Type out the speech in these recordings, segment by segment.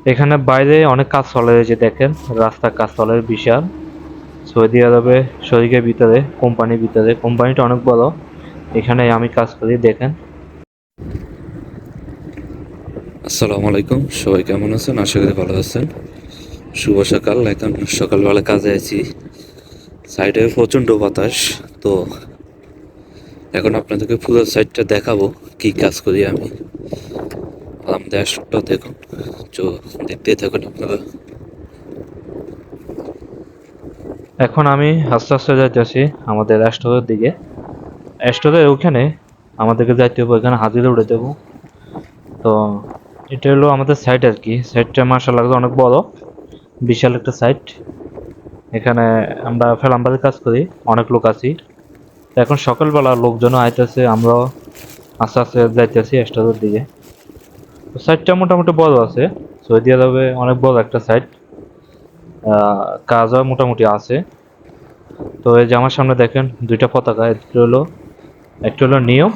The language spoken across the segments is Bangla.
এখানে বাইরে অনেক কাজ চলে, এই যে দেখেন রাস্তার কাজ চলে বিশাল। সৌদি আরবে শরিকের ভিতরে, কোম্পানির ভিতরে, কোম্পানিটা অনেক বড়। এখানে আমি কাজ করি, দেখেন। আসসালামু আলাইকুম, সবাই কেমন আছেন? আশা করি ভালো আছেন। শুভ সকাল। এখন সকালবেলা কাজে আছি। সাইডে প্রচণ্ড বাতাস। তো এখন আপনাদেরকে পুরো সাইডটা দেখাবো কি কাজ করি আমি। আমাদের অ্যাশটাও দেখুন, তো দেখতেই থাকুন আপনারা। এখন আমি আস্তে আস্তে যাইতেছি আমাদের স্টোরের দিকে। স্টোরের ওখানে আমাদেরকে যাইতে হবে, ওখানে হাজিরা উঠে দেবো। তো এটা হলো আমাদের সাইট আর কি। সাইটটা মাশাআল্লাহ অনেক বড়, বিশাল একটা সাইট। এখানে আমরা ফেলাম্বারের কাজ করি, অনেক লোক আছি। তো এখন সকালবেলা লোকজনও আইতেছে, আমরাও আস্তে আস্তে যাইতেছি স্টোরের দিকে। তো সাইটটা মোটামুটি বড় আছে, সৌদি আরবে অনেক বড় একটা সাইট। কাজও মোটামুটি আছে। তো এই যে আমার সামনে দেখেন দুইটা পতাকা, একটা হলো নিয়ম,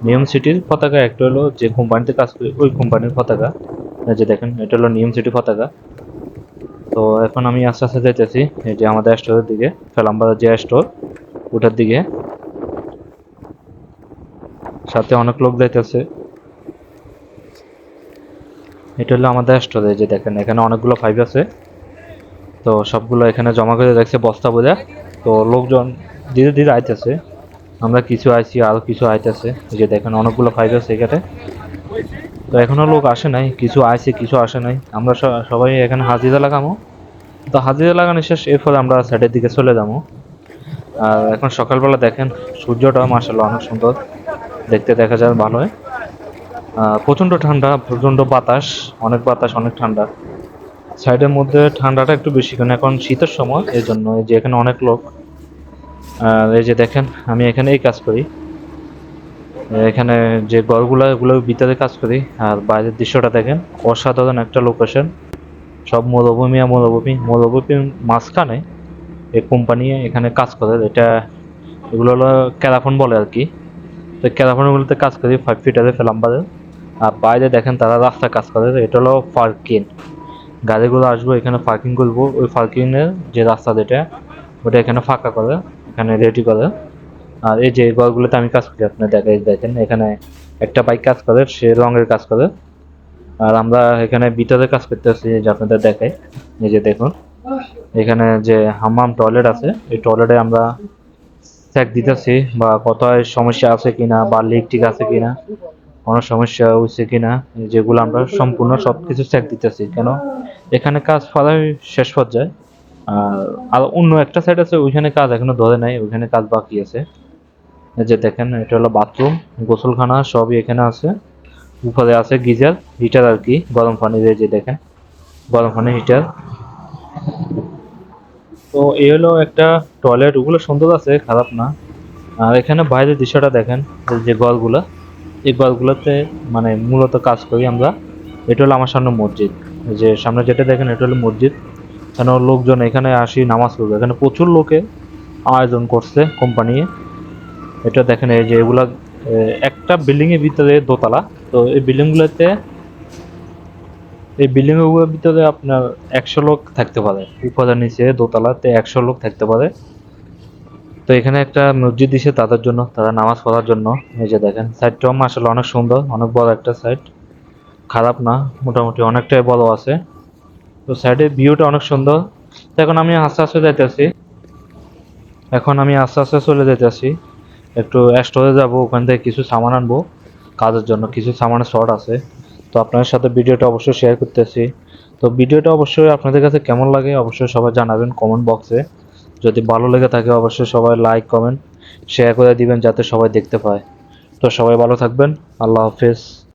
নিয়ম সিটির পতাকা, একটা হলো যে কোম্পানিতে কাজ করি ওই কোম্পানির পতাকা। এই যে দেখেন এটা হলো নিয়ম সিটি পতাকা। তো এখন আমি আস্তে আস্তে যাইতেছি এই যে আমাদের স্টোরের দিকে, ফেলাম্বাজার যে স্টোর ওটার দিকে। সাথে অনেক লোক যাইতেছে। এটা হলো আমাদের স্টোর, এই যে দেখেন এখানে অনেকগুলো ফাইভ আছে। তো সবগুলো এখানে জমা করে রাখছে বস্তা বোঝা। তো লোকজন ধীরে ধীরে আইতেছে, আমরা কিছু আইছি আর কিছু আইতেছে। এই যে দেখেন অনেকগুলো ফাইভ আছে এখানে। তো এখনো লোক আসে নাই, কিছু আইছে কিছু আসে নাই। আমরা সবাই এখানে হাজিরা লাগামো। তো হাজিরা লাগানো শেষ, এরপরে আমরা সাইডের দিকে চলে যাবো। আর এখন সকালবেলা দেখেন সূর্যটা মাশাআল্লাহ অনেক সুন্দর, দেখতে দেখা যায় ভালোই। প্রচণ্ড ঠান্ডা, প্রচণ্ড বাতাস, অনেক বাতাস, অনেক ঠান্ডা। সাইডের মধ্যে ঠান্ডাটা একটু বেশি, কারণ এখন শীতের সময়, এই জন্য এই যে এখানে অনেক লোক। আর এই যে দেখেন আমি এখানে এই কাজ করি, এখানে যে ঘরগুলো এগুলোর ভিতরে কাজ করি। আর বাইরের দৃশ্যটা দেখেন, অসাধারণ একটা লোকেশন। সব মরুভূমি আর মরুভূমি, মরুভূমির মাঝখানে এই কোম্পানি এখানে কাজ করে। এগুলো হলো ক্যারাফোন বলে আর কি। তো ক্যারাফোনগুলোতে কাজ করি 5 ফিটারে ফেলাম্বারে। আর বাইরে দেখেন তারা রাস্তা কাজ করে, এটা হলো পার্কিং। গাড়িগুলো আসবো এখানে পার্কিং করবো, ওই পার্কিং এর যে রাস্তা যেটা ওটা এখানে ফাঁকা করে, এখানে রেডি করে। আর এই যে ঘরগুলোতে আমি কাজ করি, আপনি দেখেন এখানে একটা বাইক কাজ করে, সে রঙের কাজ করে। আর আমরা এখানে ভিতরে কাজ করতেছি, যে আপনাদের দেখাই। এই যে দেখুন এখানে যে হাম্মাম টয়লেট আছে, এই টয়লেটে আমরা চেক দিতেছি বা কোথায় সমস্যা আছে কিনা বা লিক ঠিক আছে কিনা, কোনো সমস্যা হয়েছে কিনা। যেগুলো আমরা সম্পূর্ণ সবকিছু চেক দিতেছি, কেন এখানে কাজ প্রায় শেষ পর্যায়ে। আর আর অন্য একটা সাইড আছে, ওইখানে কাজ এখনো ধরে নাই, ওইখানে কাজ বাকি আছে। এই যে দেখেন এটা হলো বাথরুম, গোসলখানা সবই এখানে আছে। উপরে আছে গিজার, হিটার আর কি, গরম পানির। এই যে দেখেন গরম পানির হিটার। তো এই হলো একটা টয়লেট, ওগুলো সুন্দর আছে, খারাপ না। আর এখানে বাইরের দৃশ্যটা দেখেন, এই যে ঘরগুলা, এই ঘরগুলোতে মানে মূলত কাজ করি আমরা। এটা হলো আমার সামনে মসজিদ, এই যে সামনে যেটা দেখেন এটা হলো মসজিদ। কেন লোকজন এখানে আসি নামাজ পড়বে, এখানে প্রচুর লোকে আয়োজন করছে কোম্পানি। এটা দেখেন এই যে এগুলা একটা বিল্ডিং এর ভিতরে দোতলা। তো এই বিল্ডিং এর ভিতরে আপনার 100 লোক থাকতে পারে, উপরে নিচে দোতলাতে 100 লোক থাকতে পারে। তো এখানে একটা মসজিদ দিছে তাদের জন্য, তারা নামাজ পড়ার জন্য। এই যে দেখেন সাইডটাও আসলে অনেক সুন্দর, অনেক বড় একটা সাইড, খারাপ না, মোটামুটি অনেকটাই বড় আছে। তো সাইডের ভিউটা অনেক সুন্দর। তো এখন আমি আস্তে আস্তে চলে যেতেছি, একটু স্টোরে যাব, ওখান থেকে কিছু সামান আনবো কাজের জন্য, কিছু সামানের শর্ট আছে। তো আপনাদের সাথে ভিডিওটা অবশ্যই শেয়ার করতেছি। তো ভিডিওটা অবশ্যই আপনাদের কাছে কেমন লাগে অবশ্যই সবাই জানাবেন কমেন্ট বক্সে। যদি ভালো লেগে থাকে অবশ্যই সবাই লাইক কমেন্ট শেয়ার করে দিবেন, যাতে সবাই দেখতে পায়। তো সবাই ভালো থাকবেন। আল্লাহ হাফেজ।